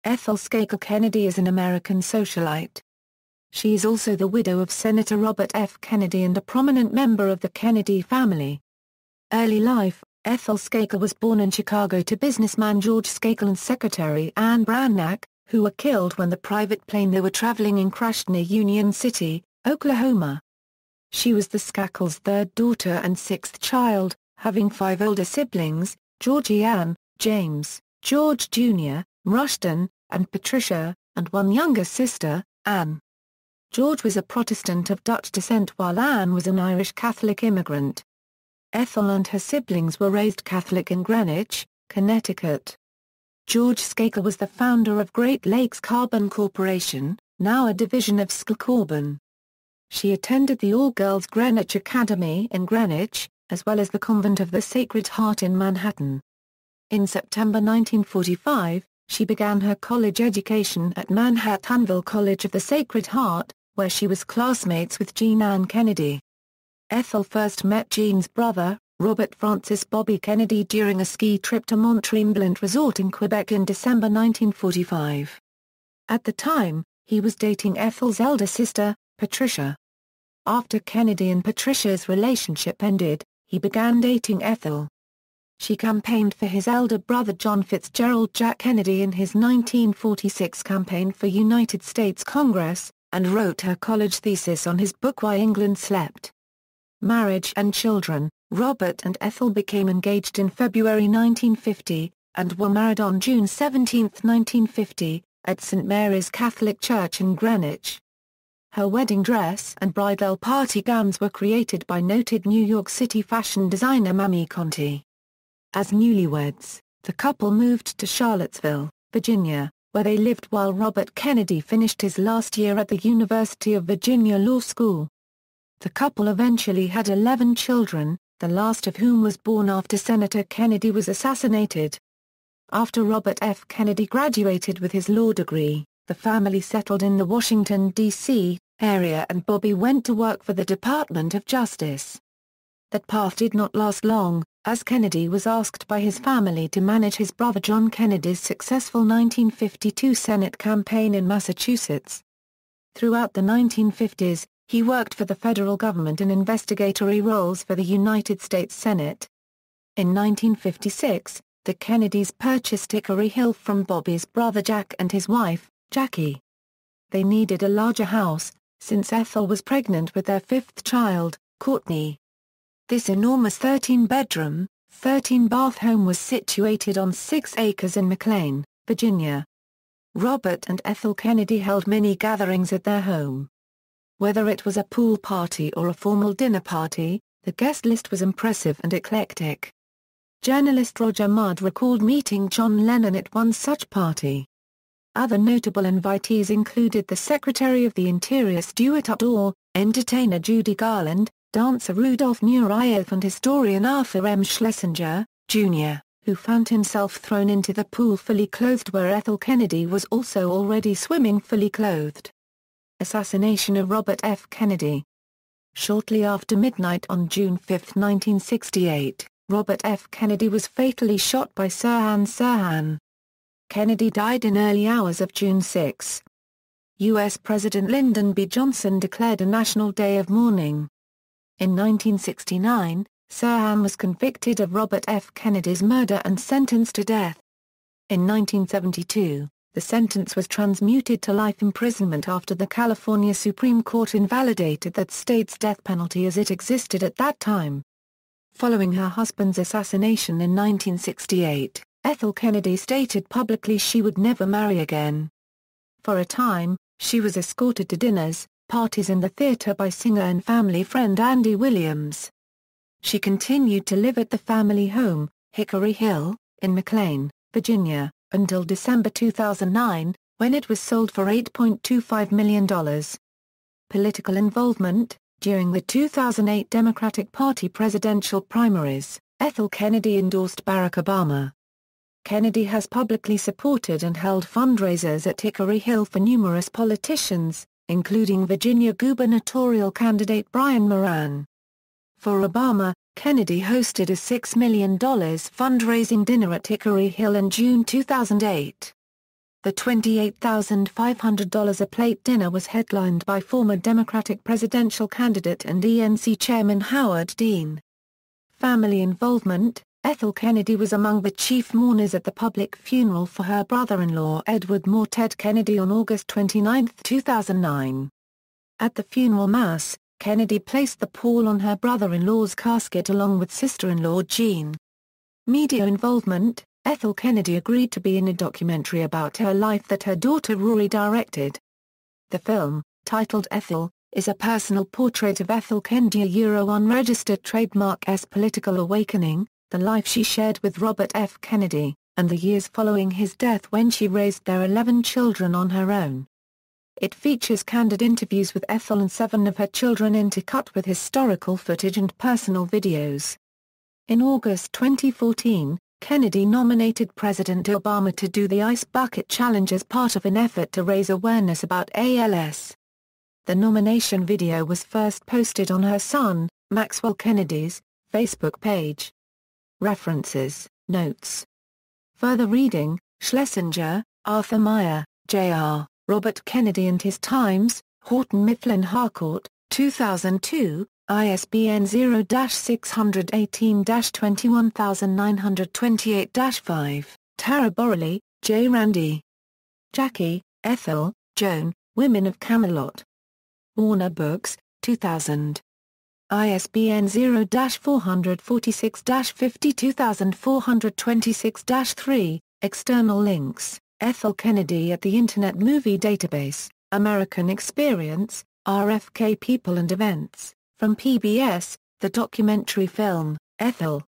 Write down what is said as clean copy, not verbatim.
Ethel Skakel Kennedy is an American socialite. She is also the widow of Senator Robert F. Kennedy and a prominent member of the Kennedy family. Early life: Ethel Skakel was born in Chicago to businessman George Skakel and secretary Anne Brannack, who were killed when the private plane they were traveling in crashed near Union City, Oklahoma. She was the Skakels' third daughter and sixth child, having 5 older siblings: Georgie Ann, James, George Jr., Rushton, and Patricia, and 1 younger sister, Anne. George was a Protestant of Dutch descent while Anne was an Irish Catholic immigrant. Ethel and her siblings were raised Catholic in Greenwich, Connecticut. George Skakel was the founder of Great Lakes Carbon Corporation, now a division of SK. She attended the all-girls Greenwich Academy in Greenwich, as well as the Convent of the Sacred Heart in Manhattan. In September 1945, she began her college education at Manhattanville College of the Sacred Heart, where she was classmates with Jean Ann Kennedy. Ethel first met Jean's brother, Robert Francis Bobby Kennedy, during a ski trip to Mont-Tremblant Resort in Quebec in December 1945. At the time, he was dating Ethel's elder sister, Patricia. After Kennedy and Patricia's relationship ended, he began dating Ethel. She campaigned for his elder brother John Fitzgerald Jack Kennedy in his 1946 campaign for United States Congress, and wrote her college thesis on his book Why England Slept. Marriage and children: Robert and Ethel became engaged in February 1950, and were married on June 17, 1950, at St. Mary's Catholic Church in Greenwich. Her wedding dress and bridal party gowns were created by noted New York City fashion designer Mamie Conti. As newlyweds, the couple moved to Charlottesville, Virginia, where they lived while Robert Kennedy finished his last year at the University of Virginia Law School. The couple eventually had 11 children, the last of whom was born after Senator Kennedy was assassinated. After Robert F. Kennedy graduated with his law degree, the family settled in the Washington, D.C. area, and Bobby went to work for the Department of Justice. That path did not last long, as Kennedy was asked by his family to manage his brother John Kennedy's successful 1952 Senate campaign in Massachusetts. Throughout the 1950s, he worked for the federal government in investigatory roles for the United States Senate. In 1956, the Kennedys purchased Hickory Hill from Bobby's brother Jack and his wife, Jackie. They needed a larger house, since Ethel was pregnant with their 5th child, Courtney. This enormous 13-bedroom, 13-bath home was situated on 6 acres in McLean, Virginia. Robert and Ethel Kennedy held many gatherings at their home. Whether it was a pool party or a formal dinner party, the guest list was impressive and eclectic. Journalist Roger Mudd recalled meeting John Lennon at one such party. Other notable invitees included the Secretary of the Interior Stuart Udall, entertainer Judy Garland, dancer Rudolph Nureyev, and historian Arthur M. Schlesinger, Jr., who found himself thrown into the pool fully clothed where Ethel Kennedy was also already swimming fully clothed. Assassination of Robert F. Kennedy. Shortly after midnight on June 5, 1968, Robert F. Kennedy was fatally shot by Sirhan Sirhan. Kennedy died in early hours of June 6. U.S. President Lyndon B. Johnson declared a national day of mourning. In 1969, Sirhan was convicted of Robert F. Kennedy's murder and sentenced to death. In 1972, the sentence was transmuted to life imprisonment after the California Supreme Court invalidated that state's death penalty as it existed at that time. Following her husband's assassination in 1968, Ethel Kennedy stated publicly she would never marry again. For a time, she was escorted to dinners, parties and the theater by singer and family friend Andy Williams. She continued to live at the family home, Hickory Hill, in McLean, Virginia, until December 2009, when it was sold for $8.25 million. Political involvement. During the 2008 Democratic Party presidential primaries, Ethel Kennedy endorsed Barack Obama. Kennedy has publicly supported and held fundraisers at Hickory Hill for numerous politicians, including Virginia gubernatorial candidate Brian Moran. For Obama, Kennedy hosted a $6 million fundraising dinner at Hickory Hill in June 2008. The $28,500 a plate dinner was headlined by former Democratic presidential candidate and DNC chairman Howard Dean. Family involvement: Ethel Kennedy was among the chief mourners at the public funeral for her brother-in-law Edward Moore Ted Kennedy on August 29, 2009. At the funeral mass, Kennedy placed the pall on her brother-in-law's casket along with sister-in-law Jean. Media involvement: Ethel Kennedy agreed to be in a documentary about her life that her daughter Rory directed. The film, titled Ethel, is a personal portrait of Ethel Kennedy, a unregistered trademark S political awakening, the life she shared with Robert F. Kennedy, and the years following his death when she raised their 11 children on her own. It features candid interviews with Ethel and 7 of her children intercut with historical footage and personal videos. In August 2014, Kennedy nominated President Obama to do the Ice Bucket Challenge as part of an effort to raise awareness about ALS. The nomination video was first posted on her son, Maxwell Kennedy's, Facebook page. References, notes. Further reading: Schlesinger, Arthur Meyer, Jr., Robert Kennedy and His Times, Houghton Mifflin Harcourt, 2002, ISBN 0-618-21928-5, Taraborelli, J. Randy. Jackie, Ethel, Joan, Women of Camelot. Warner Books, 2000. ISBN 0-446-52426-3, external links, Ethel Kennedy at the Internet Movie Database, American Experience, RFK People and Events, from PBS, the documentary film, Ethel.